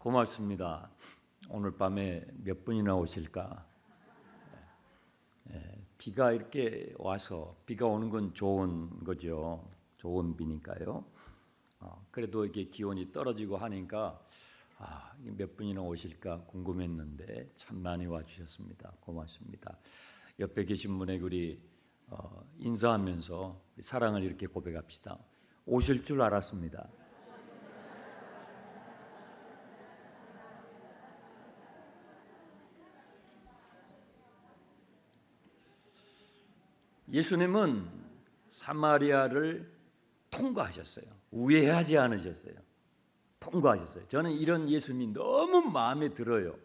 고맙습니다. 오늘 밤에 몇 분이나 오실까? 비가 이렇게 와서 비가 오는 건 좋은 거죠. 좋은 비니까요. 그래도 이게 기온이 떨어지고 하니까 몇 분이나 오실까 궁금했는데 참 많이 와주셨습니다. 고맙습니다. 옆에 계신 분에게 우리 인사하면서 사랑을 이렇게 고백합시다. 오실 줄 알았습니다. 예수님은 사마리아를 통과하셨어요. 우회하지 않으셨어요. 통과하셨어요. 저는 이런 예수님이 너무 마음에 들어요.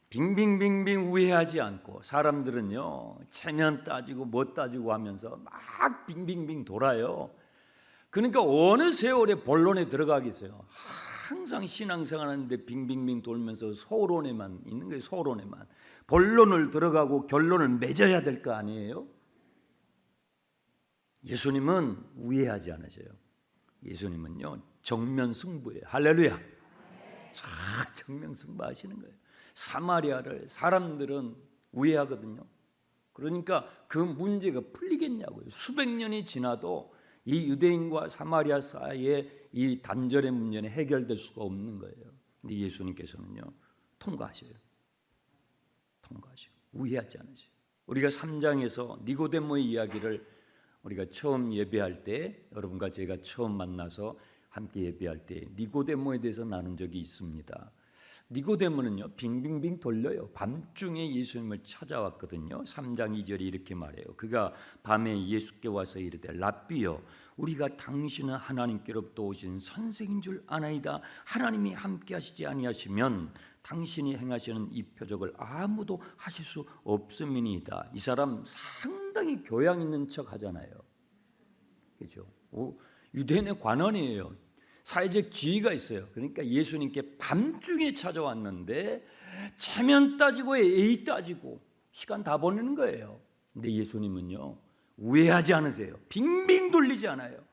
빙빙빙빙 우회하지 않고 사람들은요 체면 따지고 뭐 따지고 하면서 막 빙빙빙 돌아요. 그러니까 어느 세월에 본론에 들어가겠어요. 항상 신앙생활하는데 빙빙빙 돌면서 서론에만 있는 거예요. 서론에만. 본론을 들어가고 결론을 맺어야 될 거 아니에요? 예수님은 우회하지 않으셔요. 예수님은요 정면 승부예요. 할렐루야. 정면 승부하시는 거예요. 사마리아를 사람들은 우회하거든요. 그러니까 그 문제가 풀리겠냐고요. 수백 년이 지나도 이 유대인과 사마리아 사이에 이 단절의 문제는 해결될 수가 없는 거예요. 근데 예수님께서는요 통과하셔요. 통과하시고 우회하지 않으세요. 우리가 3장에서 니고데모의 이야기를 우리가 처음 예배할 때 여러분과 제가 처음 만나서 함께 예배할 때 니고데모에 대해서 나눈 적이 있습니다. 니고데모는요 빙빙빙 돌려요. 밤중에 예수님을 찾아왔거든요. 3장 2절이 이렇게 말해요. 그가 밤에 예수께 와서 이르되 랍비여 우리가 당신은 하나님께로부터 오신 선생인 줄 아나이다. 하나님이 함께 하시지 아니하시면 당신이 행하시는 이 표적을 아무도 하실 수 없음이니이다. 이 사람 상당히 교양 있는 척 하잖아요. 그렇죠? 유대인의 관원이에요. 사회적 지위가 있어요. 그러니까 예수님께 밤중에 찾아왔는데 체면 따지고 예의 따지고 시간 다 보내는 거예요. 근데 예수님은요 우회하지 않으세요. 빙빙 돌리지 않아요.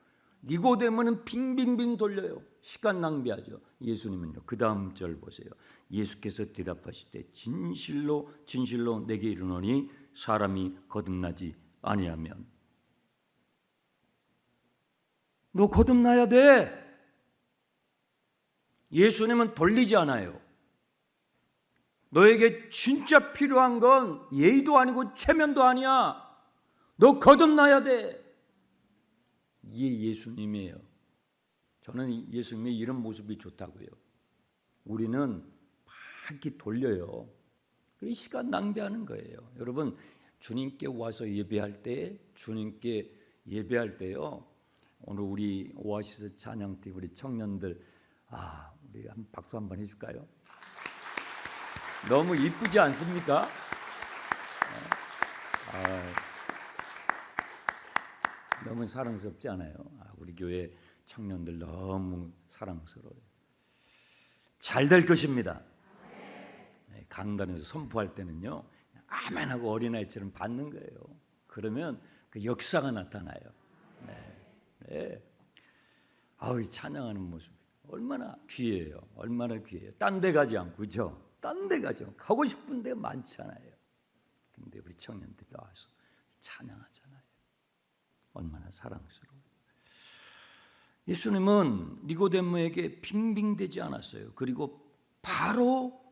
니고데모는 빙빙빙 돌려요. 시간 낭비하죠. 예수님은요 그 다음 절 보세요. 예수께서 대답하실 때 진실로 진실로 내게 이르노니 사람이 거듭나지 아니하면 너 거듭나야 돼. 예수님은 돌리지 않아요. 너에게 진짜 필요한 건 예의도 아니고 체면도 아니야. 너 거듭나야 돼. 이게 예수님이에요. 저는 예수님의 이런 모습이 좋다고요. 우리는 막 이렇게 돌려요. 그 시간 낭비하는 거예요. 여러분 주님께 와서 예배할 때 주님께 예배할 때요. 오늘 우리 오아시스 찬양팀 우리 청년들 우리 한 박수 한번 해줄까요? 너무 이쁘지 않습니까? 너무 사랑스럽지 않아요? 우리 교회 청년들 너무 사랑스러워요. 잘 될 것입니다. 강단에서 선포할 때는요 아멘하고 어린아이처럼 받는 거예요. 그러면 그 역사가 나타나요. 찬양하는 모습 얼마나 귀해요. 얼마나 귀해요. 딴 데 가지 않고 그렇죠? 딴 데 가지 않고 가고 싶은 데 많잖아요. 근데 우리 청년들이 와서 찬양하잖아요. 얼마나 사랑스러워요. 예수님은 니고데모에게 빙빙대지 않았어요. 그리고 바로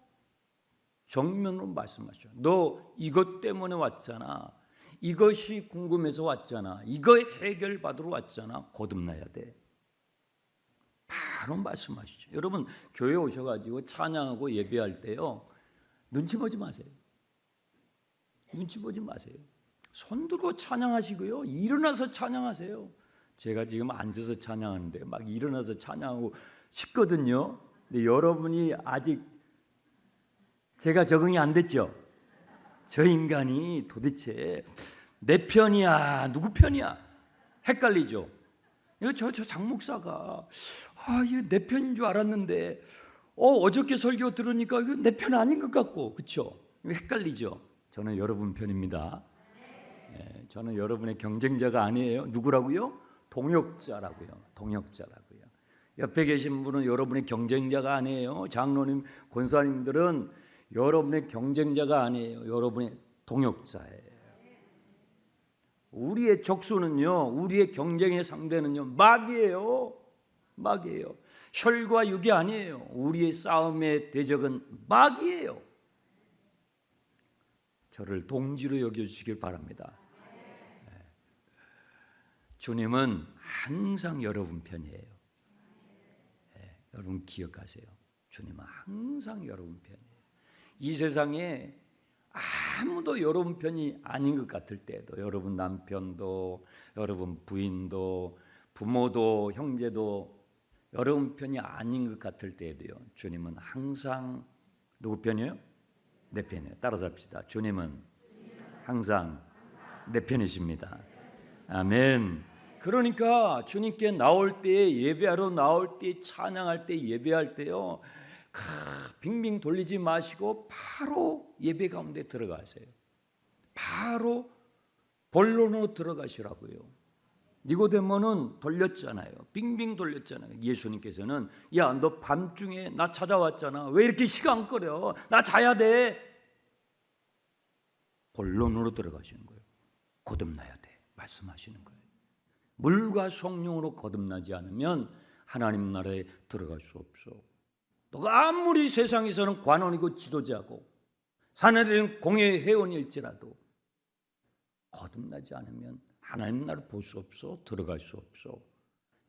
정면으로 말씀하셔요. 너 이것 때문에 왔잖아. 이것이 궁금해서 왔잖아. 이거 해결받으러 왔잖아. 거듭나야 돼. 바로 말씀하시죠. 여러분 교회 오셔가지고 찬양하고 예배할 때요 눈치 보지 마세요. 눈치 보지 마세요. 손 들고 찬양하시고요 일어나서 찬양하세요. 제가 지금 앉아서 찬양하는데 막 일어나서 찬양하고 싶거든요. 근데 여러분이 아직 제가 적응이 안 됐죠. 저 인간이 도대체 내 편이야 누구 편이야 헷갈리죠. 저 장목사가 이거 내 편인 줄 알았는데 어저께 설교 들으니까 이거 내 편 아닌 것 같고 그렇죠? 헷갈리죠. 저는 여러분 편입니다. 저는 여러분의 경쟁자가 아니에요. 누구라고요? 동역자라고요. 동역자라고요. 옆에 계신 분은 여러분의 경쟁자가 아니에요. 장로님, 권사님들은 여러분의 경쟁자가 아니에요. 여러분의 동역자예요. 우리의 적수는요, 우리의 경쟁의 상대는요, 마귀예요. 마귀예요. 혈과 육이 아니에요. 우리의 싸움의 대적은 마귀예요. 저를 동지로 여겨주시길 바랍니다. 주님은 항상 여러분 편이에요. 여러분 기억하세요. 주님은 항상 여러분 편이에요. 이 세상에 아무도 여러분 편이 아닌 것 같을 때도, 여러분 남편도, 여러분 부인도, 부모도, 형제도 여러분 편이 아닌 것 같을 때도요, 주님은 항상 누구 편이에요? 내 편이에요. 따라잡시다. 주님은 항상 내 편이십니다. 아멘. 그러니까 주님께 나올 때, 예배하러 나올 때, 찬양할 때, 예배할 때요, 빙빙 돌리지 마시고 바로 예배 가운데 들어가세요. 바로 본론으로 들어가시라고요. 니고데모는 돌렸잖아요. 빙빙 돌렸잖아요. 예수님께서는 야, 너 밤중에 나 찾아왔잖아. 왜 이렇게 시간 끌어? 나 자야 돼. 본론으로 들어가시는 거예요. 거듭나야 돼. 말씀하시는 거예요. 물과 성령으로 거듭나지 않으면 하나님 나라에 들어갈 수 없어. 너가 아무리 세상에서는 관원이고 지도자고 사내들은 공회 회원일지라도 거듭나지 않으면 하나님 나라를 볼 수 없어. 들어갈 수 없어.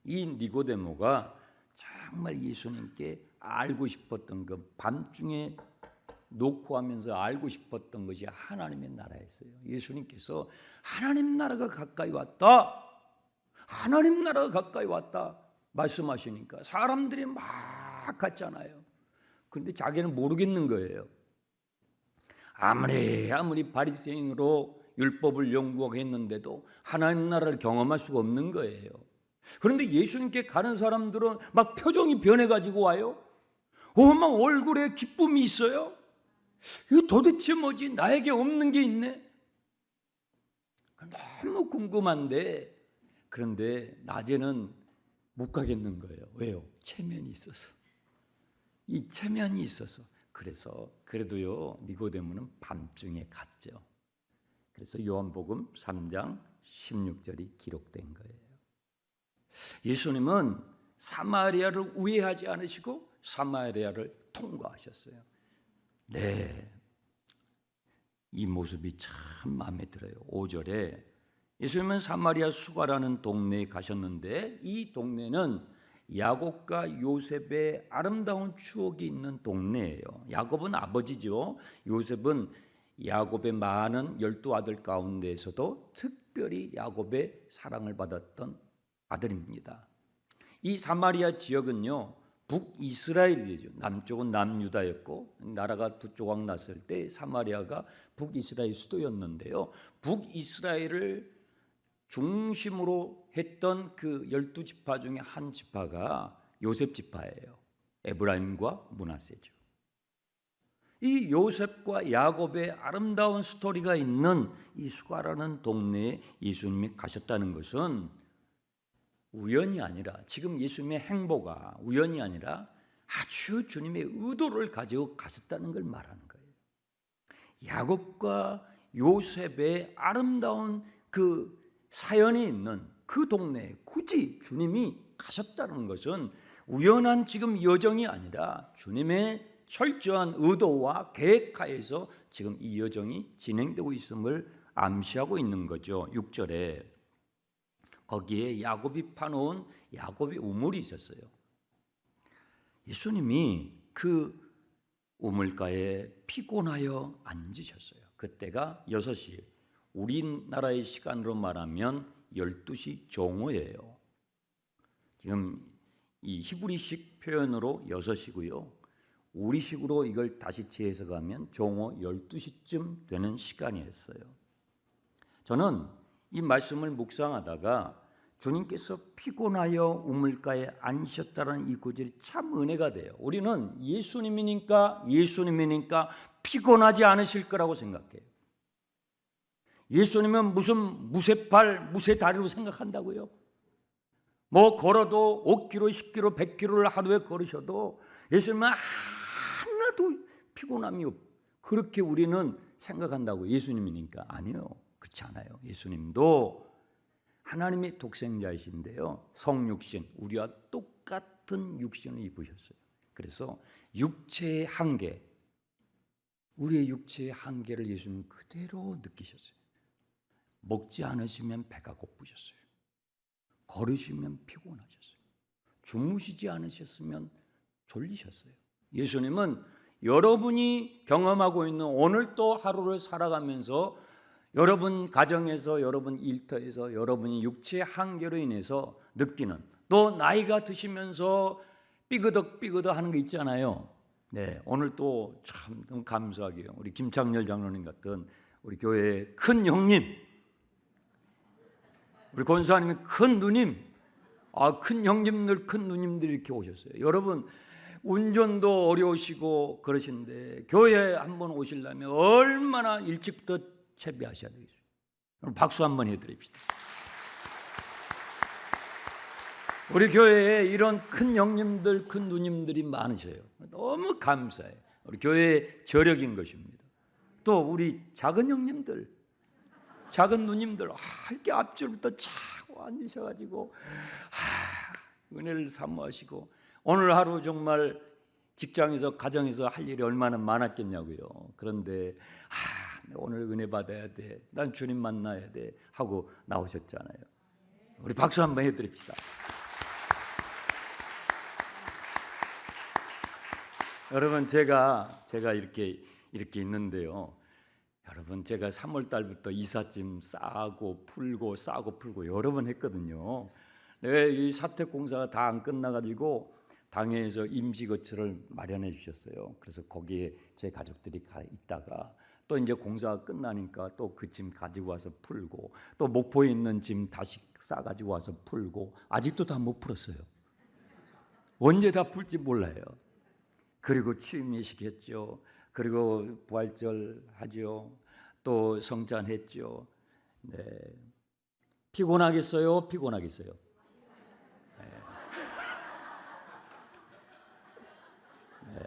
이 니고데모가 정말 예수님께 알고 싶었던 그 밤중에 놓고 하면서 알고 싶었던 것이 하나님의 나라였어요. 예수님께서 하나님 나라가 가까이 왔다. 하나님 나라가 가까이 왔다 말씀하시니까 사람들이 막 갔잖아요. 그런데 자기는 모르겠는 거예요. 아무리 바리새인으로 율법을 연구하고 했는데도 하나님 나라를 경험할 수가 없는 거예요. 그런데 예수님께 가는 사람들은 막 표정이 변해가지고 와요. 막 얼굴에 기쁨이 있어요. 이거 도대체 뭐지? 나에게 없는 게 있네. 너무 궁금한데, 그런데 낮에는 못 가겠는 거예요. 왜요? 체면이 있어서. 이 체면이 있어서. 그래서 그래도요, 니고데모는 밤중에 갔죠. 그래서 요한복음 3장 16절이 기록된 거예요. 예수님은 사마리아를 우회하지 않으시고 사마리아를 통과하셨어요. 네, 이 모습이 참 마음에 들어요. 5절에 예수님은 사마리아 수가라는 동네에 가셨는데 이 동네는 야곱과 요셉의 아름다운 추억이 있는 동네예요. 야곱은 아버지죠. 요셉은 야곱의 많은 12아들 가운데에서도 특별히 야곱의 사랑을 받았던 아들입니다. 이 사마리아 지역은요, 북이스라엘이죠. 남쪽은 남유다였고 나라가 두 조각 났을 때 사마리아가 북이스라엘 수도였는데요. 북이스라엘을 중심으로 했던 그 12지파 중에 한 지파가 요셉 지파예요. 에브라임과 므낫세죠. 이 요셉과 야곱의 아름다운 스토리가 있는 이 수가라는 동네에 예수님이 가셨다는 것은 우연이 아니라, 지금 예수님의 행보가 우연이 아니라 아주 주님의 의도를 가지고 가셨다는 걸 말하는 거예요. 야곱과 요셉의 아름다운 그 사연이 있는 그 동네에 굳이 주님이 가셨다는 것은 우연한 지금 여정이 아니라 주님의 철저한 의도와 계획하에서 지금 이 여정이 진행되고 있음을 암시하고 있는 거죠. 6절에 거기에 야곱이 파놓은 야곱의 우물이 있었어요. 예수님이 그 우물가에 피곤하여 앉으셨어요. 그때가 6시, 우리나라의 시간으로 말하면 12시 정오예요. 지금 이 히브리식 표현으로 6시고요. 우리식으로 이걸 다시 재해석하면 정오 12시쯤 되는 시간이었어요. 저는 이 말씀을 묵상하다가 주님께서 피곤하여 우물가에 앉으셨다는 이 구절이 참 은혜가 돼요. 우리는 예수님이니까 피곤하지 않으실 거라고 생각해요. 예수님은 무슨 무쇠팔, 무쇠다리로 생각한다고요? 뭐 걸어도 5km, 10km, 100km를 하루에 걸으셔도 예수님은 하나도 피곤함이 없. 그렇게 우리는 생각한다고 예수님이니까 아니요. 그렇지 않아요. 예수님도 하나님의 독생자이신데요. 성육신, 우리와 똑같은 육신을 입으셨어요. 그래서 육체의 한계, 우리의 육체의 한계를 예수님 그대로 느끼셨어요. 먹지 않으시면 배가 고프셨어요. 걸으시면 피곤하셨어요. 주무시지 않으셨으면 졸리셨어요. 예수님은 여러분이 경험하고 있는 오늘 또 하루를 살아가면서 여러분 가정에서, 여러분 일터에서, 여러분이 육체의 한계로 인해서 느끼는, 또 나이가 드시면서 삐그덕 하는 거 있잖아요. 네, 오늘 또 참 너무 감사하게요. 우리 김창렬 장로님 같은 우리 교회의 큰 형님, 우리 권사님의 큰 누님, 큰 형님들, 큰 누님들이 이렇게 오셨어요. 여러분 운전도 어려우시고 그러신데 교회에 한번 오시려면 얼마나 일찍부터 채비하셔야 되겠어요. 박수 한번 해드립시다. 우리 교회에 이런 큰 형님들, 큰 누님들이 많으셔요. 너무 감사해요. 우리 교회의 저력인 것입니다. 또 우리 작은 형님들, 작은 누님들, 이렇게 앞줄부터 차고 앉으셔가지고 은혜를 사모하시고, 오늘 하루 정말 직장에서 가정에서 할 일이 얼마나 많았겠냐고요. 그런데 오늘 은혜 받아야 돼, 난 주님 만나야 돼 하고 나오셨잖아요. 우리 박수 한번 해드립시다. 여러분 제가 이렇게 있는데요. 여러분 제가 3월 달부터 이삿짐 싸고 풀고 여러 번 했거든요. 이 사택 공사가 다 안 끝나가지고 당회에서 임시거처를 마련해 주셨어요. 그래서 거기에 제 가족들이 가 있다가 또 이제 공사가 끝나니까 또 그 짐 가지고 와서 풀고, 또 목포에 있는 짐 다시 싸가지고 와서 풀고, 아직도 다 못 풀었어요. 언제 다 풀지 몰라요. 그리고 취임예식 했죠. 그리고 부활절 하죠. 또 성찬했죠. 네. 피곤하겠어요? 네. 네.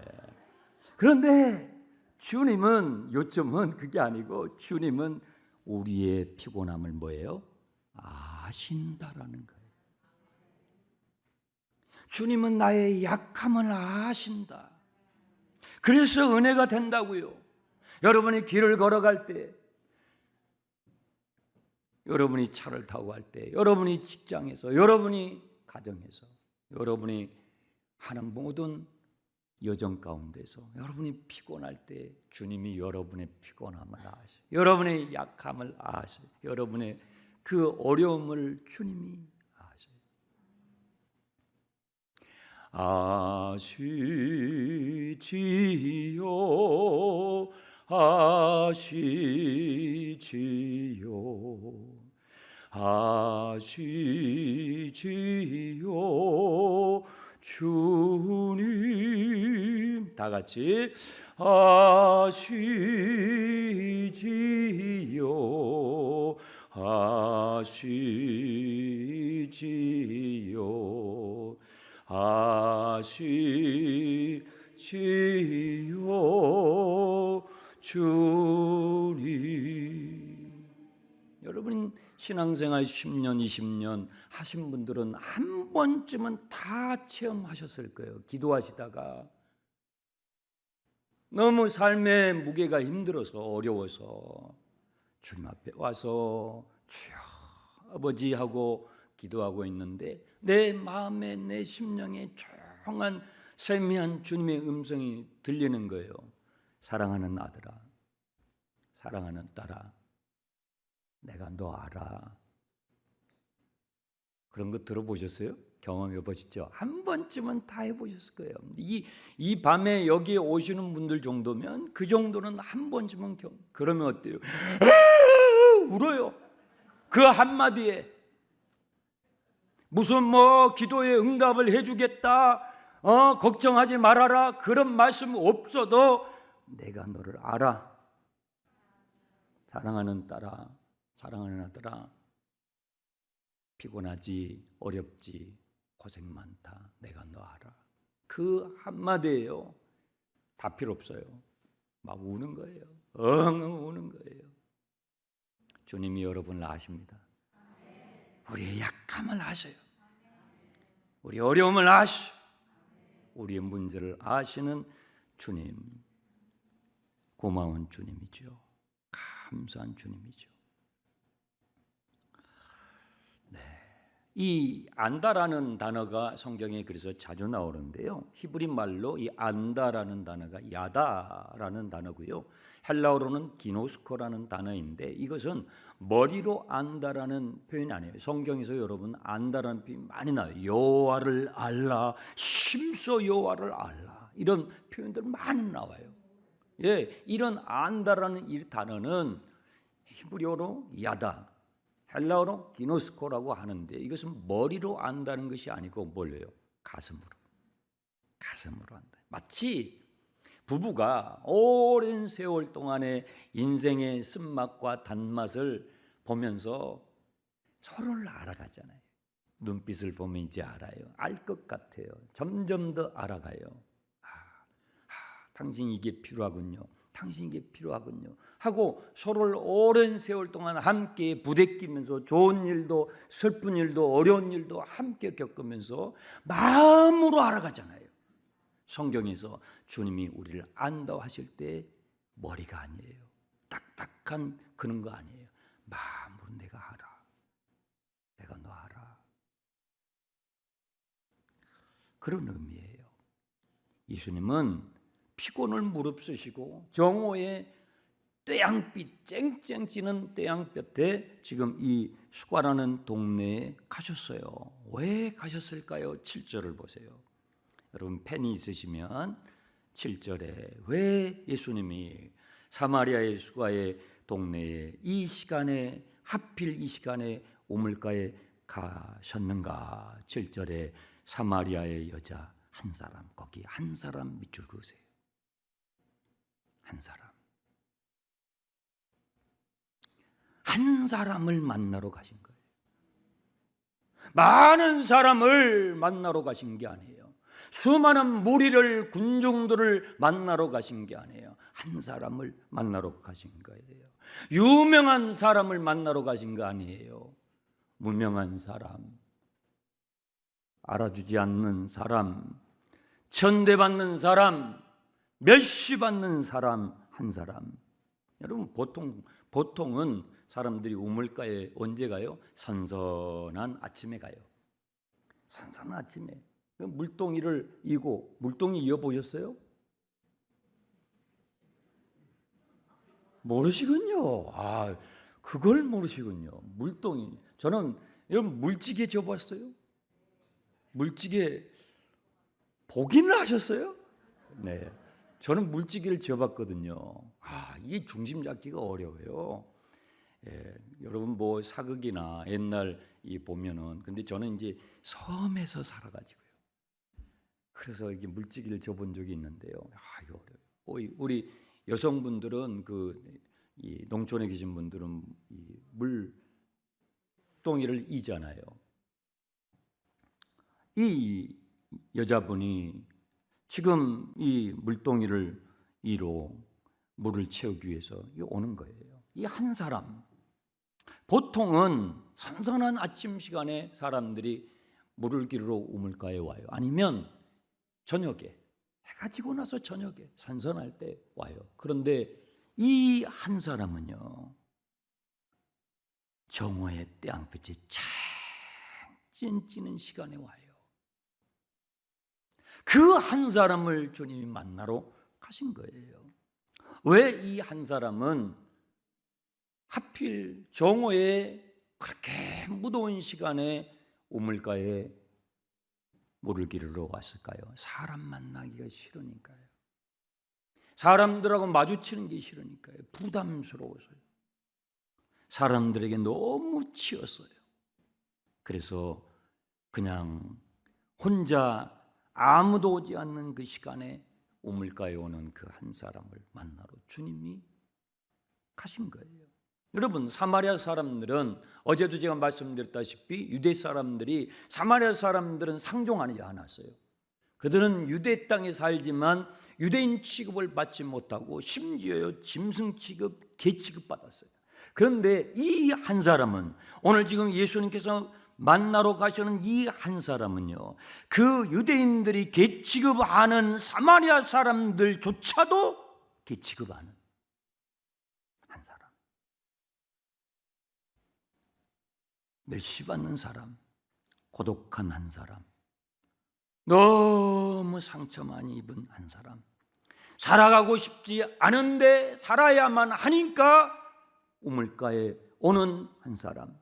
그런데 주님은, 요점은 그게 아니고, 주님은 우리의 피곤함을 뭐예요? 아신다라는 거예요. 주님은 나의 약함을 아신다. 그래서 은혜가 된다고요. 여러분이 길을 걸어갈 때, 여러분이 차를 타고 갈 때, 여러분이 직장에서, 여러분이 가정에서, 여러분이 하는 모든 여정 가운데서 여러분이 피곤할 때 주님이 여러분의 피곤함을 아셔요. 여러분의 약함을 아셔요. 여러분의 그 어려움을 주님이 아셔요. 아시지요 주님, 다 같이 아시지요 주님. 여러분 신앙생활 10년, 20년 하신 분들은 한 번쯤은 다 체험하셨을 거예요. 기도하시다가 너무 삶의 무게가 힘들어서, 어려워서 주님 앞에 와서 주여 아버지 하고 기도하고 있는데, 내 마음에, 내 심령에 조용한 세미한 주님의 음성이 들리는 거예요. 사랑하는 아들아, 사랑하는 딸아, 내가 너 알아. 그런 거 들어보셨어요? 경험해 보셨죠? 한 번쯤은 다 해보셨을 거예요. 이 밤에 여기에 오시는 분들 정도면, 그 정도는 한 번쯤은 그러면 어때요? 울어요. 그 한마디에. 무슨 기도에 응답을 해주겠다, 걱정하지 말아라, 그런 말씀 없어도 내가 너를 알아. 사랑하는 딸아, 사랑하는 아들아, 피곤하지, 어렵지, 고생 많다, 내가 너 알아. 그 한마디예요. 다 필요 없어요. 막 우는 거예요. 엉엉 우는 거예요. 주님이 여러분을 아십니다. 우리의 약함을 아셔요. 우리 어려움을 아셔. 우리의 문제를 아시는 주님, 고마운 주님이죠. 감사한 주님이죠. 네. 이 안다라는 단어가 성경에 그래서 자주 나오는데요. 히브리 말로 이 안다라는 단어가 야다라는 단어고요. 헬라어로는 기노스코라는 단어인데 이것은 머리로 안다라는 표현이 아니에요. 성경에서 여러분 안다라는 표현이 많이 나와요. 여호와를 알라, 심써 여호와를 알라, 이런 표현들 많이 나와요. 예, 이런 안다라는 이 단어는 히브리어로 야다, 헬라어로 기노스코라고 하는데 이것은 머리로 안다는 것이 아니고 뭘요? 가슴으로 안다. 마치 부부가 오랜 세월 동안의 인생의 쓴맛과 단맛을 보면서 서로를 알아가잖아요. 눈빛을 보면 이제 알아요. 알 것 같아요. 점점 더 알아가요. 당신 이게 필요하군요. 당신 이게 필요하군요. 하고 서로를 오랜 세월 동안 함께 부대끼면서 좋은 일도 슬픈 일도 어려운 일도 함께 겪으면서 마음으로 알아가잖아요. 성경에서 주님이 우리를 안다 하실 때 머리가 아니에요. 딱딱한 그런 거 아니에요. 마음으로 내가 알아. 내가 너 알아. 그런 의미예요. 예수님은 피곤을 무릅쓰시고 정오에 떼양빛 쨍쨍 찌는 떼양볕에 지금 이 수가라는 동네에 가셨어요. 왜 가셨을까요? 7절을 보세요. 여러분 펜이 있으시면 7절에 왜 예수님이 사마리아의 수가의 동네에 이 시간에 하필 이 시간에 우물가에 가셨는가? 7절에 사마리아의 여자 한 사람, 거기 한 사람 밑줄 그으세요. 한 사람. 한 사람을 만나러 가신 거예요. 많은 사람을 만나러 가신 게 아니에요. 수많은 무리를 군중들을 만나러 가신 게 아니에요. 한 사람을 만나러 가신 거예요. 유명한 사람을 만나러 가신 거 아니에요. 무명한 사람, 알아주지 않는 사람, 천대받는 사람, 멸시받는 사람 한 사람. 여러분 보통은 사람들이 우물가에 언제 가요? 선선한 아침에 가요. 선선한 아침에 물동이를 이고, 물동이 이어 보셨어요? 모르시군요. 그걸 모르시군요. 물동이. 저는 여러분 물찌개 져봤어요? 물찌개 보기는 하셨어요? 네. 저는 물찌개를 지어봤거든요. 이게 중심 잡기가 어려워요. 예, 여러분 뭐 사극이나 옛날 이 보면은, 근데 저는 이제 섬에서 살아가지고요. 그래서 이게 물찌개를 져본 적이 있는데요. 이거 어려워요. 우리 여성분들은 이 농촌에 계신 분들은 이 물동이를 이잖아요. 이 여자분이 지금 이 물동이를 이로 물을 채우기 위해서 오는 거예요. 이 한 사람. 보통은 선선한 아침 시간에 사람들이 물을 기르러 우물가에 와요. 아니면 저녁에, 해가 지고 나서 저녁에 선선할 때 와요. 그런데 이 한 사람은요, 정오의 태양빛이 쨍쨍 찌는 시간에 와요. 그 한 사람을 주님이 만나러 가신 거예요. 왜 이 한 사람은 하필 정오에 그렇게 무더운 시간에 우물가에 물을 기르러 왔을까요? 사람 만나기가 싫으니까요. 사람들하고 마주치는 게 싫으니까요. 부담스러워서요. 사람들에게 너무 치였어요. 그래서 그냥 혼자 아무도 오지 않는 그 시간에 우물가에 오는 그 한 사람을 만나러 주님이 가신 거예요. 여러분, 사마리아 사람들은 어제도 제가 말씀드렸다시피 유대 사람들이 사마리아 사람들은 상종하지 않았어요. 그들은 유대 땅에 살지만 유대인 취급을 받지 못하고 심지어 짐승 취급, 개 취급 받았어요. 그런데 이 한 사람은, 오늘 지금 예수님께서 만나러 가시는 이 한 사람은요, 그 유대인들이 개 취급하는 사마리아 사람들조차도 개 취급하는 한 사람, 멸시받는 사람, 고독한 한 사람, 너무 상처 많이 입은 한 사람, 살아가고 싶지 않은데 살아야만 하니까 우물가에 오는 한 사람.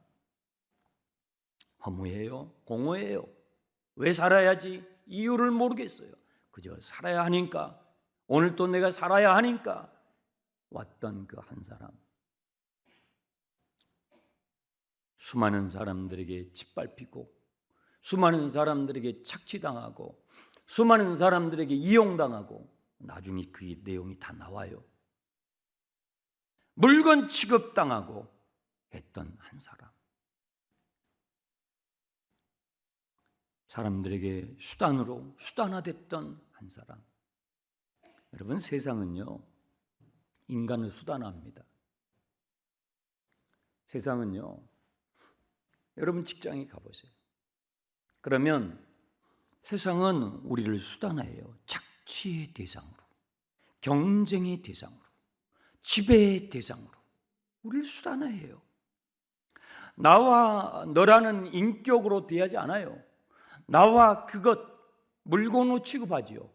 허무해요, 공허해요. 왜 살아야지? 이유를 모르겠어요. 그저 살아야 하니까, 오늘 또 내가 살아야 하니까 왔던 그 한 사람. 수많은 사람들에게 짓밟히고, 수많은 사람들에게 착취당하고, 수많은 사람들에게 이용당하고, 나중에 그 내용이 다 나와요. 물건 취급당하고 했던 한 사람. 사람들에게 수단화됐던 한 사람. 여러분, 세상은요, 인간을 수단화합니다. 세상은요, 여러분 직장에 가보세요. 그러면 세상은 우리를 수단화해요. 착취의 대상으로, 경쟁의 대상으로, 지배의 대상으로 우리를 수단화해요. 나와 너라는 인격으로 대하지 않아요. 나와 그것, 물건으로 취급하지요.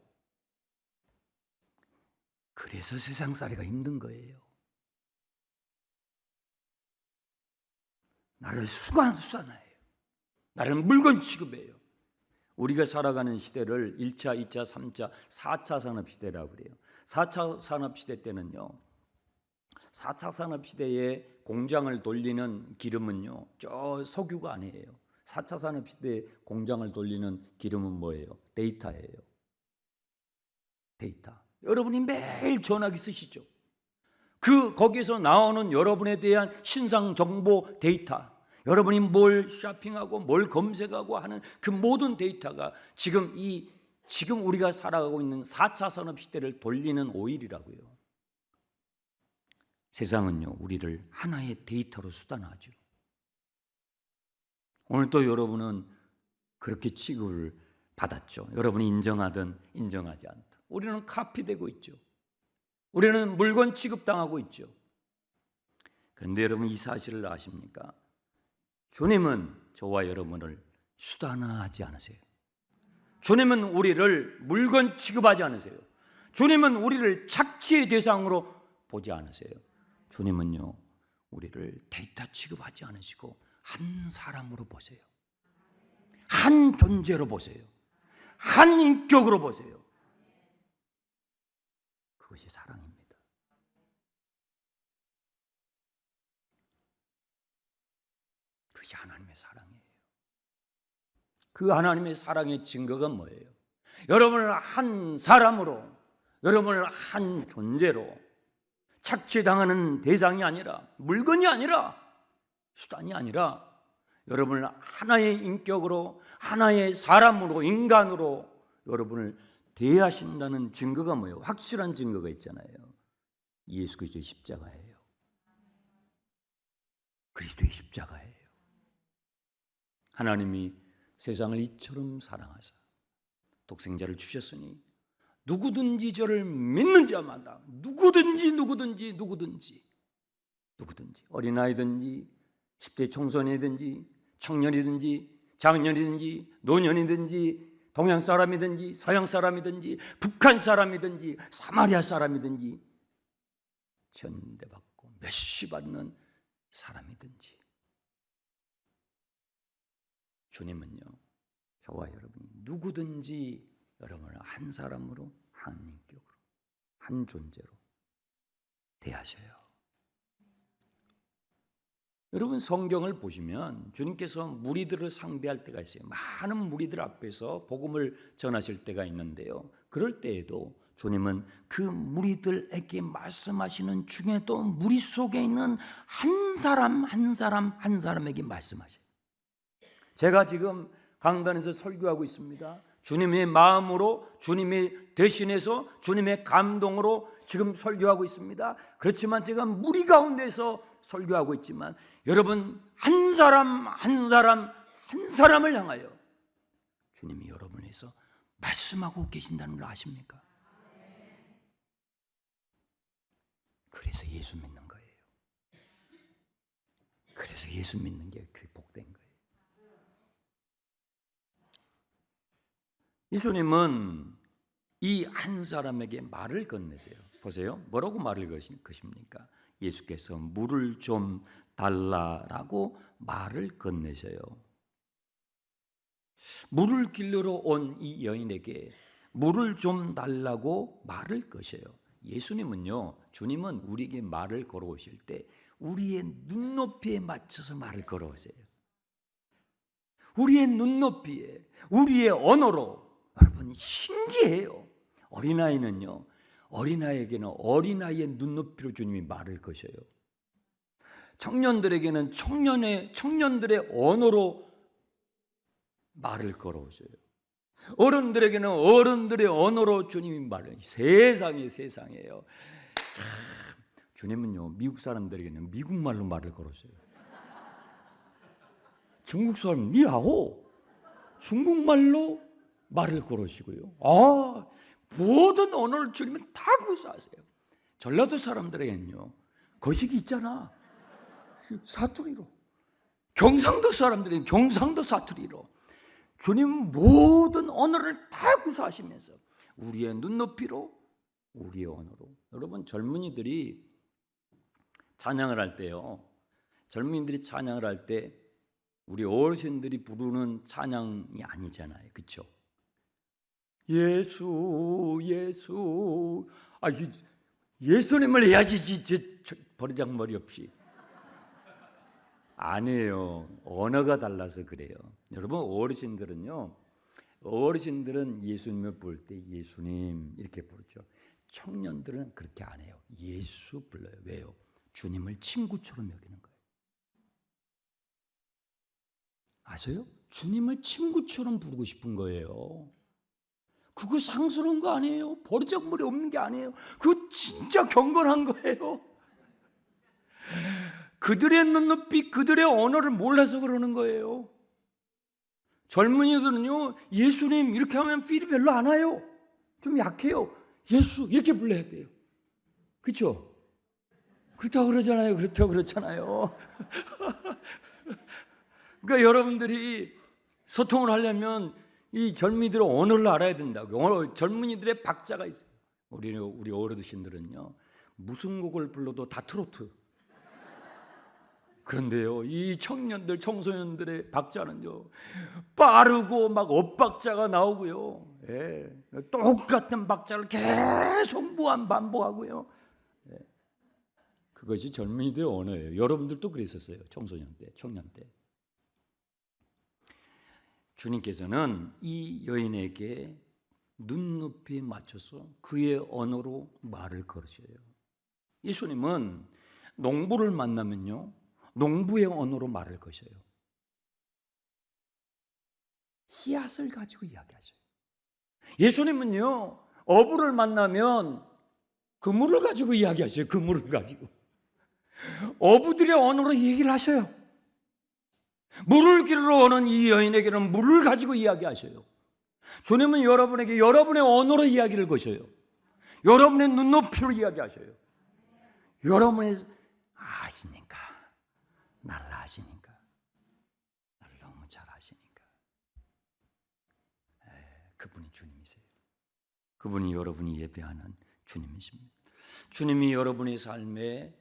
그래서 세상살이가 힘든 거예요. 나를 수단화해요. 나를 물건 취급해요. 우리가 살아가는 시대를 1차, 2차, 3차, 4차 산업시대라고 그래요. 4차 산업시대 때는요, 4차 산업시대에 공장을 돌리는 기름은요, 저 석유가 아니에요. 4차 산업시대에 공장을 돌리는 기름은 뭐예요? 데이터예요. 데이터. 여러분이 매일 전화기 쓰시죠? 거기서 나오는 여러분에 대한 신상 정보 데이터, 여러분이 뭘 쇼핑하고 뭘 검색하고 하는 그 모든 데이터가 지금 우리가 살아가고 있는 4차 산업시대를 돌리는 오일이라고요. 세상은요, 우리를 하나의 데이터로 수단화하죠. 오늘 또 여러분은 그렇게 취급을 받았죠. 여러분이 인정하든 인정하지 않든 우리는 카피되고 있죠. 우리는 물건 취급당하고 있죠. 그런데 여러분, 이 사실을 아십니까? 주님은 저와 여러분을 수단화하지 않으세요. 주님은 우리를 물건 취급하지 않으세요. 주님은 우리를 착취의 대상으로 보지 않으세요. 주님은요, 우리를 데이터 취급하지 않으시고 한 사람으로 보세요. 한 존재로 보세요. 한 인격으로 보세요. 그것이 사랑입니다. 그것이 하나님의 사랑이에요. 그 하나님의 사랑의 증거가 뭐예요? 여러분을 한 사람으로, 여러분을 한 존재로, 착취당하는 대상이 아니라, 물건이 아니라, 수단이 아니라 여러분을 하나의 인격으로, 하나의 사람으로, 인간으로 여러분을 대하신다는 증거가 뭐예요? 확실한 증거가 있잖아요. 예수 그리스도의 십자가예요. 그리스도의 십자가예요. 하나님이 세상을 이처럼 사랑하사 독생자를 주셨으니 누구든지 저를 믿는 자마다, 누구든지 어린아이든지 10대 청소년이든지 청년이든지 장년이든지 노년이든지 동양 사람이든지 서양 사람이든지 북한 사람이든지 사마리아 사람이든지 전대받고 멸시받는 사람이든지, 주님은요, 저와 여러분이 누구든지 여러분을 한 사람으로, 한 인격으로, 한 존재로 대하셔요. 여러분, 성경을 보시면 주님께서 무리들을 상대할 때가 있어요. 많은 무리들 앞에서 복음을 전하실 때가 있는데요, 그럴 때에도 주님은 그 무리들에게 말씀하시는 중에도 무리 속에 있는 한 사람 한 사람에게 말씀하셔요. 제가 지금 강단에서 설교하고 있습니다. 주님의 마음으로, 주님의 대신해서, 주님의 감동으로 지금 설교하고 있습니다. 그렇지만 제가 무리 가운데서 설교하고 있지만 여러분 한 사람 한 사람을 향하여 주님이 여러분에서 말씀하고 계신다는 걸 아십니까? 그래서 예수 믿는 거예요. 그래서 예수 믿는 게 그 복된 거예요. 예수님은 이 한 사람에게 말을 건네세요. 보세요. 뭐라고 말을 거십니까? 예수께서 물을 좀 달라라고 말을 건네셔요. 물을 길러러 온 이 여인에게 물을 좀 달라고 말을 거셔요. 예수님은요, 주님은 우리에게 말을 걸어오실 때 우리의 눈높이에 맞춰서 말을 걸어오세요. 우리의 눈높이에, 우리의 언어로. 여러분 신기해요. 어린아이는요, 어린아이에게는 어린아이의 눈높이로 주님이 말을 거셔요. 청년들에게는 청년들의 언어로 말을 걸어오셔요. 어른들에게는 어른들의 언어로 주님이 말을. 세상이에요. 참, 주님은요 미국 사람들에게는 미국 말로 말을 걸어줘요. 중국 사람 니하오 중국말로 말을 걸으시고요. 모든 언어를 주님은 다 구사하세요. 전라도 사람들에게는요 거식이 있잖아. 사투리로. 경상도 사람들은 경상도 사투리로. 주님 모든 언어를 다 구사하시면서 우리의 눈높이로, 우리의 언어로. 여러분 젊은이들이 찬양을 할 때요, 젊은이들이 찬양을 할 때 우리 어르신들이 부르는 찬양이 아니잖아요, 그렇죠? 예수 예수님을 해야지 버르장머리 없이. 아니에요. 언어가 달라서 그래요. 여러분 어르신들은 예수님을 부를 때 예수님 이렇게 부르죠. 청년들은 그렇게 안 해요. 예수 불러요. 왜요? 주님을 친구처럼 여기는 거예요. 아세요? 주님을 친구처럼 부르고 싶은 거예요. 그거 상스러운 거 아니에요. 버르장머리 없는 게 아니에요. 그거 진짜 경건한 거예요. 그들의 눈높이, 그들의 언어를 몰라서 그러는 거예요. 젊은이들은요, 예수님 이렇게 하면 필이 별로 안 와요. 좀 약해요. 예수 이렇게 불러야 돼요. 그렇죠? 그렇다고 그러잖아요. 그러니까 여러분들이 소통을 하려면 이 젊은이들의 언어를 알아야 된다고요. 젊은이들의 박자가 있어요. 우리 어르신들은요, 무슨 곡을 불러도 다 트로트. 그런데요, 이 청년들, 청소년들의 박자는요, 빠르고 막 엇박자가 나오고요. 예, 똑같은 박자를 계속 반복하고요. 예, 그것이 젊은이들의 언어예요. 여러분들도 그랬었어요. 청소년 때, 청년 때. 주님께서는 이 여인에게 눈높이에 맞춰서 그의 언어로 말을 걸으셔요. 예수님은 농부를 만나면요, 농부의 언어로 말을 거셔요. 씨앗을 가지고 이야기하셔요. 예수님은요, 어부를 만나면 그물을 가지고 이야기하셔요. 그물을 가지고. 어부들의 언어로 얘기를 하셔요. 물을 길러 오는 이 여인에게는 물을 가지고 이야기하셔요. 주님은 여러분에게 여러분의 언어로 이야기를 거셔요. 여러분의 눈높이로 이야기하셔요. 여러분의 아시니까, 날 아시니까, 날 너무 잘 아시니까. 그분이 주님이세요. 그분이 여러분이 예배하는 주님이십니다. 주님이 여러분의 삶에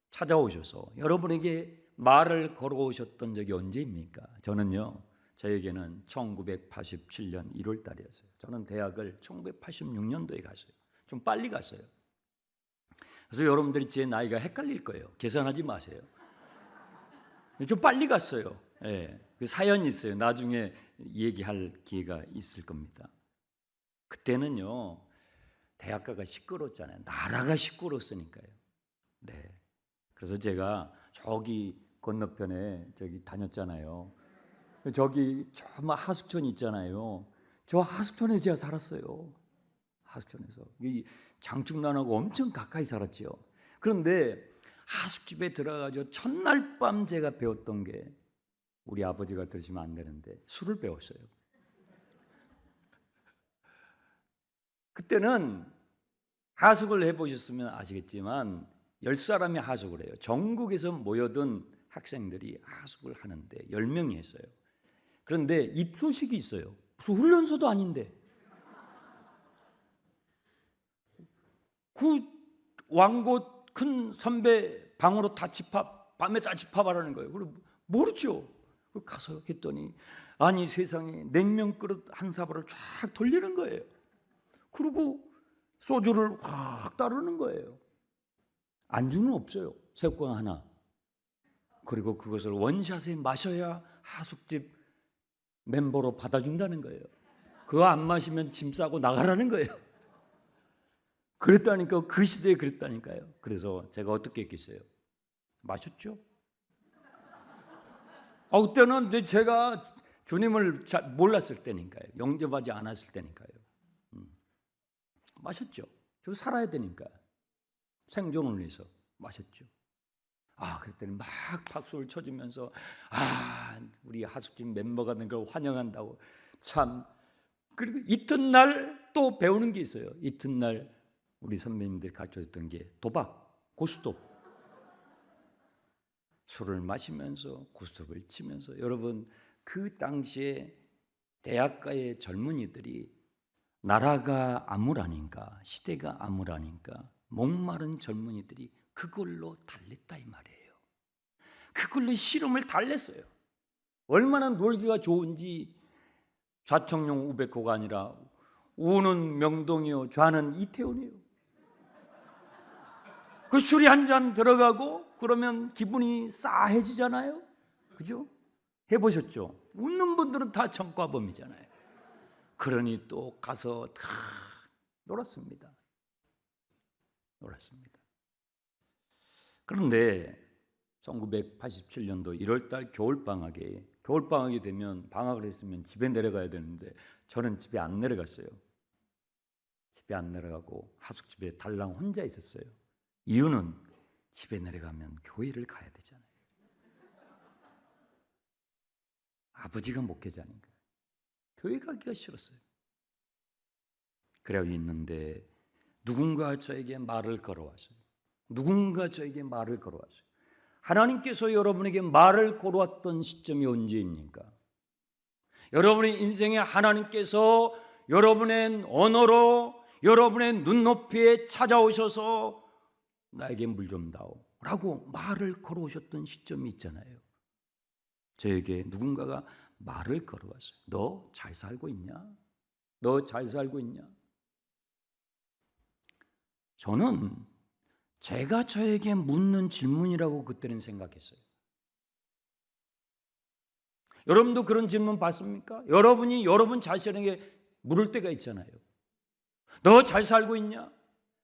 찾아오셔서 여러분에게 말을 걸어오셨던 적이 언제입니까? 저는요, 저에게는 1987년 1월 달이었어요. 저는 대학을 1986년도에 갔어요. 좀 빨리 갔어요. 그래서 여러분들이 제 나이가 헷갈릴 거예요. 계산하지 마세요. 좀 빨리 갔어요. 예, 그 사연이 있어요. 나중에 얘기할 기회가 있을 겁니다. 그때는요, 대학가가 시끄러웠잖아요. 나라가 시끄러웠으니까요. 네. 그래서 제가 저기 건너편에 저기 다녔잖아요. 저기 저 하숙촌 있잖아요. 저 하숙촌에 제가 살았어요. 하숙촌에서 이 장충란하고 엄청 가까이 살았죠. 그런데 하숙집에 들어가서 첫날 밤 제가 배웠던 게, 우리 아버지가 들으시면 안 되는데, 술을 배웠어요. 그때는 하숙을 해보셨으면 아시겠지만 10사람이 하숙을 해요. 전국에서 모여든 학생들이 하숙을 하는데 10명이 했어요. 그런데 입소식이 있어요. 무슨 훈련소도 아닌데 그 왕고 큰 선배 방으로 다 밤에 다 집합하라는 거예요. 그리고 모르죠. 가서 했더니 아니 세상에 냉면 그릇 한 사발을 쫙 돌리는 거예요. 그리고 소주를 확 따르는 거예요. 안주는 없어요. 새우깡 하나. 그리고 그것을 원샷에 마셔야 하숙집 멤버로 받아준다는 거예요. 그거 안 마시면 짐 싸고 나가라는 거예요. 그랬다니까, 그 시대에 그랬다니까요. 그래서 제가 어떻게 했겠어요? 마셨죠. 그때는 제가 주님을 잘 몰랐을 때니까요. 영접하지 않았을 때니까요. 마셨죠. 저 살아야 되니까 생존을 위해서 마셨죠. 그랬더니 막 박수를 쳐주면서 우리 하숙집 멤버가 된 걸 환영한다고. 참. 그리고 이튿날 또 배우는 게 있어요. 이튿날 우리 선배님들이 가르쳐줬던 게 도박, 고스톱. 술을 마시면서 고스톱을 치면서, 여러분 그 당시에 대학가의 젊은이들이 나라가 암울하니까, 시대가 암울하니까 목마른 젊은이들이 그걸로 달랬다 이 말이에요. 그걸로 시름을 달랬어요. 얼마나 놀기가 좋은지. 좌청룡 우백호가 아니라 우는 명동이요 좌는 이태원이요. 그 술이 한 잔 들어가고 그러면 기분이 싸해지잖아요. 그죠? 해보셨죠? 웃는 분들은 다 전과범이잖아요. 그러니 또 가서 다 놀았습니다. 그런데 1987년도 1월달 겨울방학이 되면, 방학을 했으면 집에 내려가야 되는데 저는 집에 안 내려갔어요. 집에 안 내려가고 하숙집에 달랑 혼자 있었어요. 이유는 집에 내려가면 교회를 가야 되잖아요. 아버지가 목회자니까 교회 가기가 싫었어요. 그래 있는데 누군가 저에게 말을 걸어왔어요. 하나님께서 여러분에게 말을 걸어왔던 시점이 언제입니까? 여러분의 인생에 하나님께서 여러분의 언어로, 여러분의 눈높이에 찾아오셔서 나에게 물 좀 다오 라고 말을 걸어오셨던 시점이 있잖아요. 저에게 누군가가 말을 걸어왔어요. 너 잘 살고 있냐? 저는 제가 저에게 묻는 질문이라고 그때는 생각했어요. 여러분도 그런 질문 받습니까? 여러분이 여러분 자신에게 물을 때가 있잖아요. 너 잘 살고 있냐?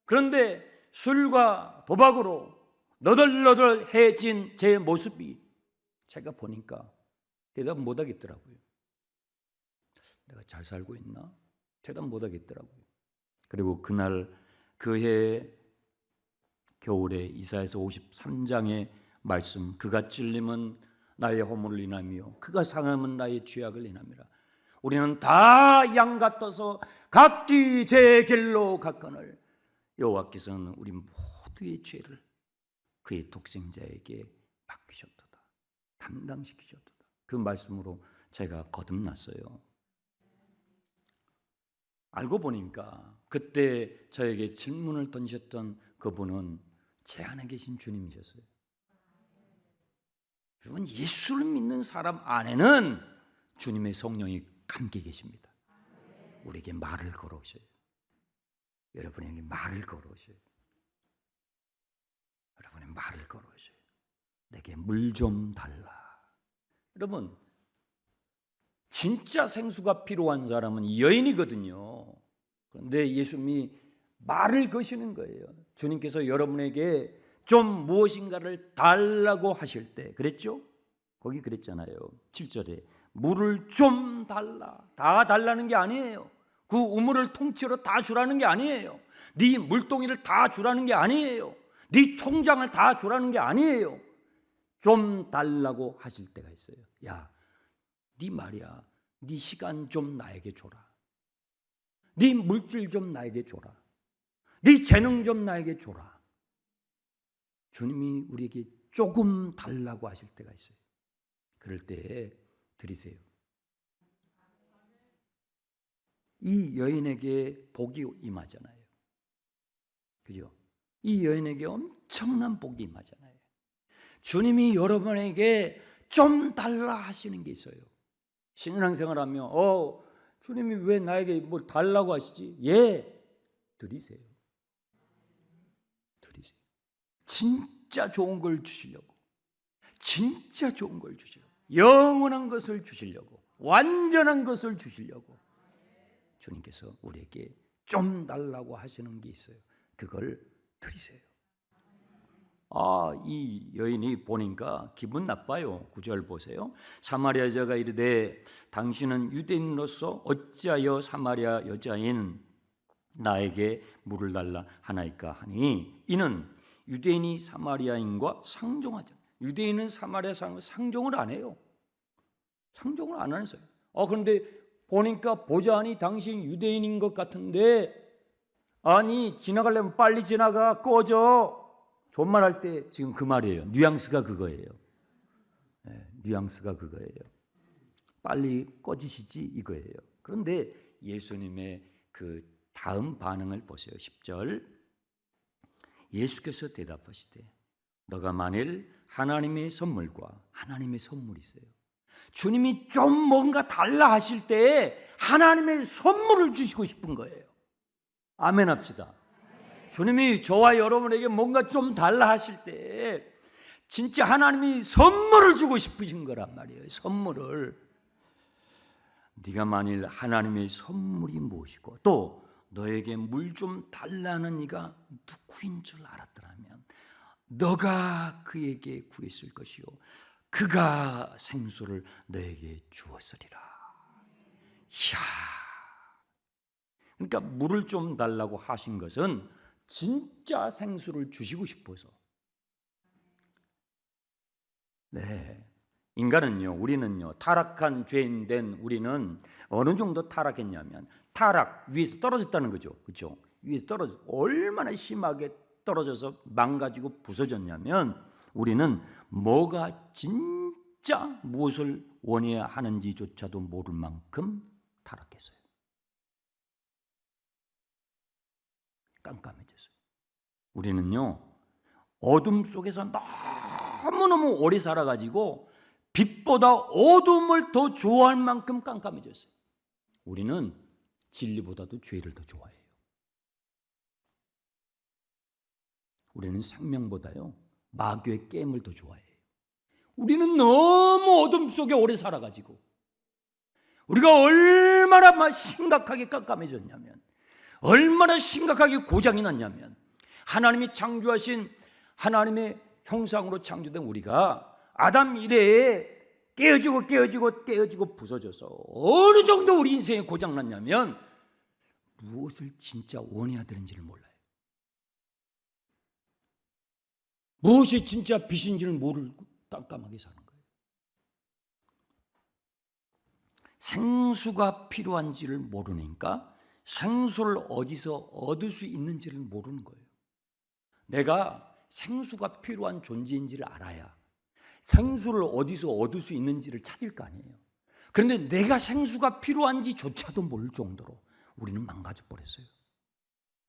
그런데 술과 도박으로 너덜너덜해진 제 모습이 제가 보니까 대답 못 하겠더라고요. 내가 잘 살고 있나? 대답 못 하겠더라고요. 그리고 그날 그해 겨울에 이사야서 53장의 말씀, 그가 찔림은 나의 허물을 인하며 그가 상함은 나의 죄악을 인함이라. 우리는 다 양 같아서 각기 제 길로 갔거늘 여호와께서는 우리 모두의 죄를 그의 독생자에게 맡기셨도다, 담당시키셨도다. 그 말씀으로 제가 거듭났어요. 알고 보니까 그때 저에게 질문을 던졌던 그분은 제 안에 계신 주님이셨어요. 여러분, 예수를 믿는 사람 안에는 주님의 성령이 함께 계십니다. 우리에게 말을 걸어오셔요. 여러분에게 말을 걸어오셔요. 내게 물 좀 달라. 여러분, 진짜 생수가 필요한 사람은 여인이거든요. 그런데 예수님이 말을 거시는 거예요. 주님께서 여러분에게 좀 무엇인가를 달라고 하실 때 그랬죠? 거기 그랬잖아요. 7절에 물을 좀 달라. 다 달라는 게 아니에요. 그 우물을 통째로 다 주라는 게 아니에요. 네 물동이를 다 주라는 게 아니에요. 네 통장을 다 주라는 게 아니에요. 좀 달라고 하실 때가 있어요. 야, 네 말이야. 네 시간 좀 나에게 줘라. 네 물질 좀 나에게 줘라. 네 재능 좀 나에게 줘라. 주님이 우리에게 조금 달라고 하실 때가 있어요. 그럴 때 드리세요. 이 여인에게 복이 임하잖아요. 그죠? 이 여인에게 엄청난 복이 임하잖아요. 주님이 여러분에게 좀 달라 하시는 게 있어요. 신앙생활하며 주님이 왜 나에게 뭘 달라고 하시지? 예, 드리세요. 드리세요. 진짜 좋은 걸 주시려고, 진짜 좋은 걸 주시려고, 영원한 것을 주시려고, 완전한 것을 주시려고 주님께서 우리에게 좀 달라고 하시는 게 있어요. 그걸 드리세요. 이 여인이 보니까 기분 나빠요. 9절 보세요. 사마리아 여자가 이르되 당신은 유대인으로서 어찌하여 사마리아 여자인 나에게 물을 달라 하나이까 하니 이는 유대인이 사마리아인과 상종하자. 유대인은 사마리아 사람과 상종을 안 해요. 상종을 안 하는 사람. 그런데 보니까 보자하니 당신 유대인인 것 같은데 아니 지나가려면 빨리 지나가 꺼져. 존말할 때 지금 그 말이에요. 뉘앙스가 그거예요. 네, 뉘앙스가 그거예요. 빨리 꺼지시지 이거예요. 그런데 예수님의 그 다음 반응을 보세요. 10절 예수께서 대답하시되 너가 만일 하나님의 선물과 하나님의 선물이 있어요. 주님이 좀 뭔가 달라 하실 때 하나님의 선물을 주시고 싶은 거예요. 아멘 합시다. 주님이 저와 여러분에게 뭔가 좀 달라 하실 때 진짜 하나님이 선물을 주고 싶으신 거란 말이에요. 선물을. 네가 만일 하나님의 선물이 무엇이고 또 너에게 물 좀 달라는 이가 누구인 줄 알았더라면 너가 그에게 구했을 것이요 그가 생수를 너에게 주었으리라. 이야. 그러니까 물을 좀 달라고 하신 것은 진짜 생수를 주시고 싶어서. 네. 인간은요, 우리는요, 타락한 죄인 된 우리는 어느 정도 타락했냐면 타락 위에서 떨어졌다는 거죠. 그렇죠? 위에서 떨어져 얼마나 심하게 떨어져서 망가지고 부서졌냐면 우리는 뭐가 진짜 무엇을 원해야 하는지조차도 모를 만큼 타락했어요. 깜깜해졌어요. 우리는요 어둠 속에서 너무너무 오래 살아가지고 빛보다 어둠을 더 좋아할 만큼 깜깜해졌어요. 우리는 진리보다도 죄를 더 좋아해요. 우리는 생명보다요 마귀의 게임을 더 좋아해요. 우리는 너무 어둠 속에 오래 살아가지고 우리가 얼마나 심각하게 깜깜해졌냐면 얼마나 심각하게 고장이 났냐면 하나님이 창조하신 하나님의 형상으로 창조된 우리가 아담 이래에 깨어지고 부서져서 어느 정도 우리 인생에 고장 났냐면 무엇을 진짜 원해야 되는지를 몰라요. 무엇이 진짜 빛인지를 모르고 깜깜하게 사는 거예요. 생수가 필요한지를 모르니까 생수를 어디서 얻을 수 있는지를 모르는 거예요. 내가 생수가 필요한 존재인지를 알아야 생수를 어디서 얻을 수 있는지를 찾을 거 아니에요. 그런데 내가 생수가 필요한지조차도 모를 정도로 우리는 망가져 버렸어요.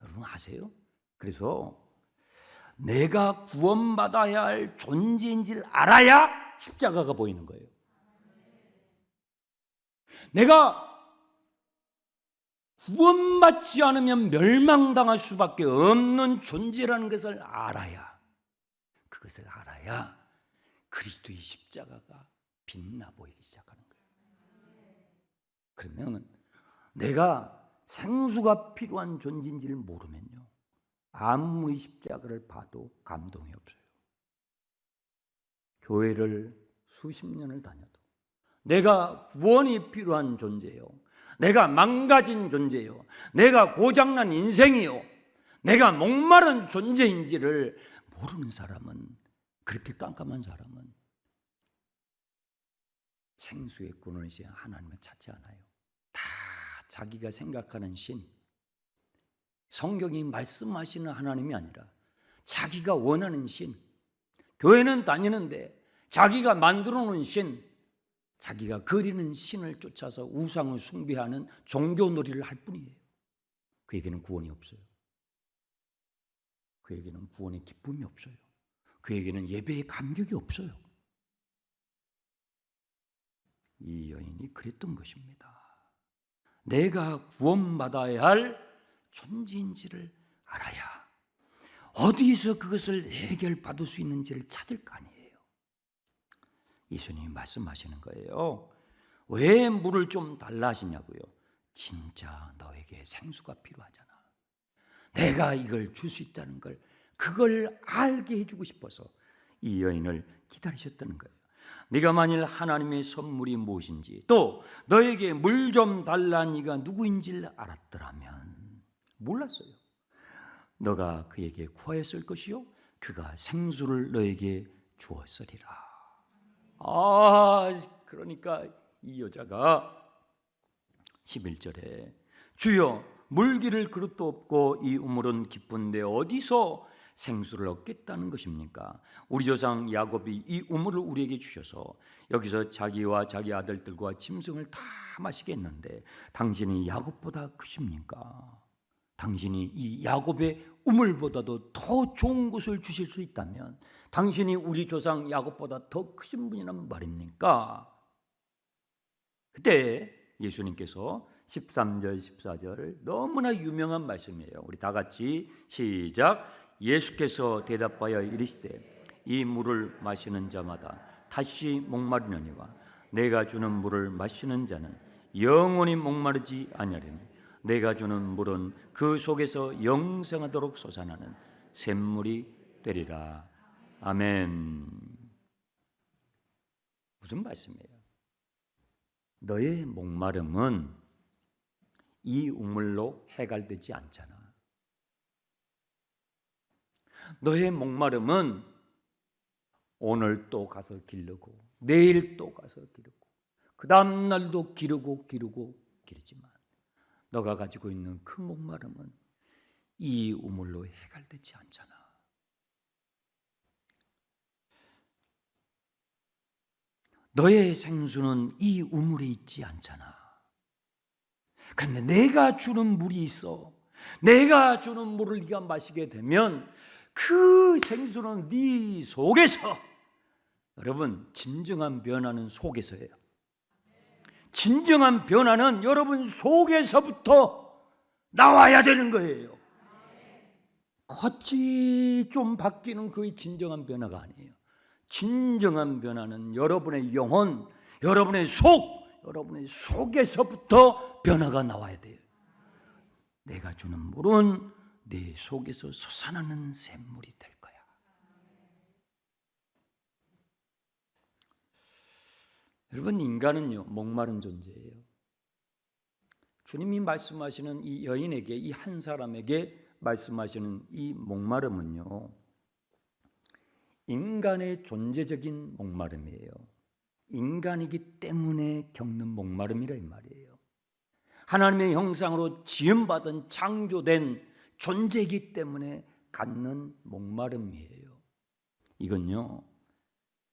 여러분 아세요? 그래서 내가 구원받아야 할 존재인지를 알아야 십자가가 보이는 거예요. 내가 구원받지 않으면 멸망당할 수밖에 없는 존재라는 것을 알아야, 그것을 알아야 그리스도의 십자가가 빛나 보이기 시작하는 거예요. 그러면 내가 생수가 필요한 존재인지를 모르면요 아무리 십자가를 봐도 감동이 없어요. 교회를 수십 년을 다녀도 내가 구원이 필요한 존재요, 내가 망가진 존재요, 내가 고장난 인생이요, 내가 목마른 존재인지를 모르는 사람은, 그렇게 깜깜한 사람은 생수의 근원이신 하나님을 찾지 않아요. 다 자기가 생각하는 신, 성경이 말씀하시는 하나님이 아니라 자기가 원하는 신, 교회는 다니는데 자기가 만들어 놓은 신, 자기가 그리는 신을 쫓아서 우상을 숭배하는 종교놀이를 할 뿐이에요. 그에게는 구원이 없어요. 그에게는 구원의 기쁨이 없어요. 그에게는 예배의 감격이 없어요. 이 여인이 그랬던 것입니다. 내가 구원받아야 할 존재인지를 알아야 어디서 그것을 해결받을 수 있는지를 찾을 거 아니에요. 예수님이 말씀하시는 거예요. 왜 물을 좀 달라 하시냐고요. 진짜 너에게 생수가 필요하잖아. 내가 이걸 줄 수 있다는 걸, 그걸 알게 해주고 싶어서 이 여인을 기다리셨다는 거예요. 네가 만일 하나님의 선물이 무엇인지, 또 너에게 물 좀 달라는 이가 누구인지를 알았더라면, 몰랐어요. 너가 그에게 구하였을 것이요 그가 생수를 너에게 주었으리라. 그러니까 이 여자가 11절에 주여 물기를 그릇도 없고 이 우물은 깊은데 어디서 생수를 얻겠다는 것입니까? 우리 조상 야곱이 이 우물을 우리에게 주셔서 여기서 자기와 자기 아들들과 짐승을 다 마시게 했는데 당신이 야곱보다 크십니까? 당신이 이 야곱의 우물보다도 더 좋은 것을 주실 수 있다면 당신이 우리 조상 야곱보다 더 크신 분이란 말입니까? 그때 예수님께서 13절 14절 너무나 유명한 말씀이에요. 우리 다 같이 시작. 예수께서 대답하여 이르시되 이 물을 마시는 자마다 다시 목마르느니와 내가 주는 물을 마시는 자는 영원히 목마르지 아니하리니 내가 주는 물은 그 속에서 영생하도록 솟아나는 샘물이 되리라. 아멘. 무슨 말씀이에요? 너의 목마름은 이 우물로 해결되지 않잖아. 너의 목마름은 오늘 또 가서 기르고 내일 또 가서 기르고 그 다음 날도 기르고 기르지만 너가 가지고 있는 그 목마름은 이 우물로 해결되지 않잖아. 너의 생수는 이 우물에 있지 않잖아. 그런데 내가 주는 물이 있어. 내가 주는 물을 네가 마시게 되면 그 생수는 네 속에서, 여러분 진정한 변화는 속에서예요. 진정한 변화는 여러분 속에서부터 나와야 되는 거예요. 겉이 좀 바뀌는 그의 진정한 변화가 아니에요. 진정한 변화는 여러분의 영혼, 여러분의 속, 여러분의 속에서부터 변화가 나와야 돼요. 내가 주는 물은 내 속에서 솟아나는 샘물이 될 거야. 여러분 인간은요 목마른 존재예요. 주님이 말씀하시는 이 여인에게, 이 한 사람에게 말씀하시는 이 목마름은요 인간의 존재적인 목마름이에요. 인간이기 때문에 겪는 목마름이라 이 말이에요. 하나님의 형상으로 지음받은 창조된 존재이기 때문에 갖는 목마름이에요. 이건요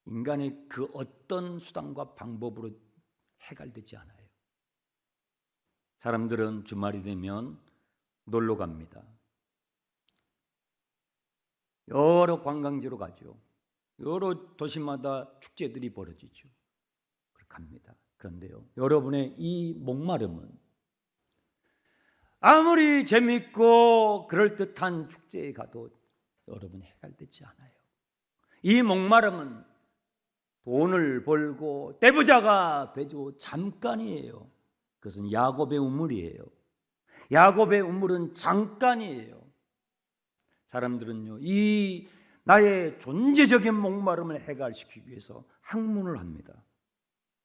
인간의 그 어떤 수단과 방법으로 해결되지 않아요. 사람들은 주말이 되면 놀러 갑니다. 여러 관광지로 가죠. 여러 도시마다 축제들이 벌어지죠. 갑니다. 그런데요 여러분의 이 목마름은 아무리 재밌고 그럴듯한 축제에 가도 여러분 해결되지 않아요. 이 목마름은 돈을 벌고 떼부자가 되죠 잠깐이에요. 그것은 야곱의 우물이에요. 야곱의 우물은 잠깐이에요. 사람들은요, 이 나의 존재적인 목마름을 해결시키기 위해서 학문을 합니다.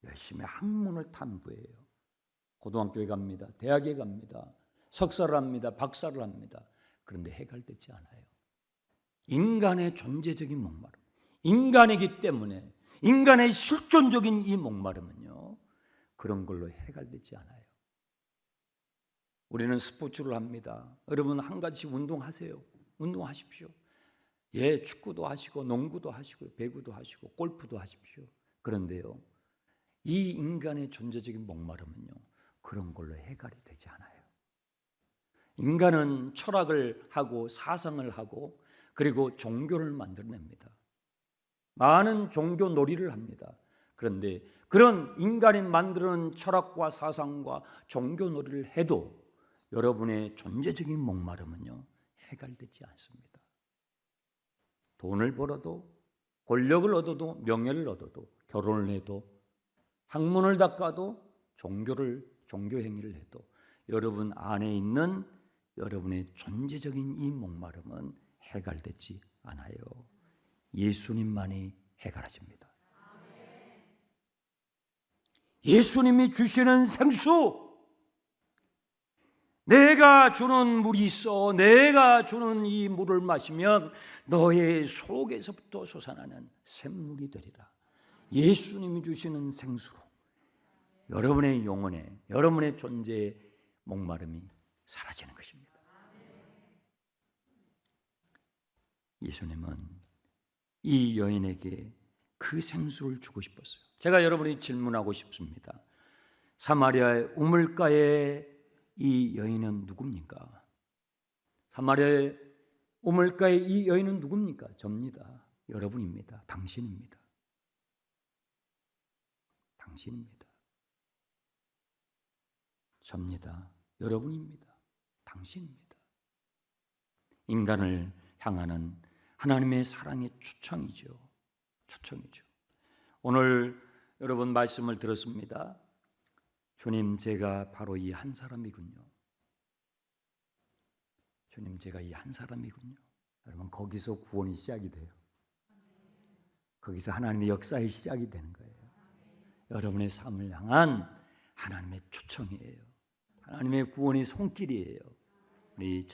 열심히 학문을 탐구해요. 고등학교에 갑니다. 대학에 갑니다. 석사를 합니다. 박사를 합니다. 그런데 해결되지 않아요. 인간의 존재적인 목마름, 인간이기 때문에 인간의 실존적인 이 목마름은요, 그런 걸로 해결되지 않아요. 우리는 스포츠를 합니다. 여러분 한 가지 운동하세요. 운동하십시오. 예, 축구도 하시고 농구도 하시고 배구도 하시고 골프도 하십시오. 그런데요, 이 인간의 존재적인 목마름은요, 그런 걸로 해결이 되지 않아요. 인간은 철학을 하고 사상을 하고 그리고 종교를 만들어냅니다. 많은 종교 놀이를 합니다. 그런데 그런 인간이 만드는 철학과 사상과 종교 놀이를 해도 여러분의 존재적인 목마름은요, 해결되지 않습니다. 돈을 벌어도, 권력을 얻어도, 명예를 얻어도, 결혼을 해도, 학문을 닦아도, 종교 행위를 해도 여러분 안에 있는 여러분의 존재적인 이 목마름은 해결되지 않아요. 예수님만이 해결하십니다. 예수님이 주시는 생수, 내가 주는 물이 있어 내가 주는 이 물을 마시면 너의 속에서부터 솟아나는 샘물이 되리라. 예수님이 주시는 생수로 여러분의 영혼에, 여러분의 존재의 목마름이 사라지는 것입니다. 예수님은 이 여인에게 그 생수를 주고 싶었어요. 제가 여러분이 질문하고 싶습니다. 사마리아의 우물가에 이 여인은 누굽니까? 사마리아의 우물가에 이 여인은 누굽니까? 접니다. 여러분입니다. 당신입니다. 당신입니다. 접니다. 여러분입니다. 당신입니다. 인간을 향하는 하나님의 사랑의 초청이죠. 초청이죠. 오늘 여러분 말씀을 들었습니다. 주님, 제가 바로 이 한 사람이군요. 주님, 제가 이 한 사람이군요. 여러분, 거기서 구원이 시작이 돼요. 거기서 하나님의 역사의 시작이 되는 거예요. 여러분의 삶을 향한 하나님의 초청이에요. 하나님의 구원의 손길이에요. 우리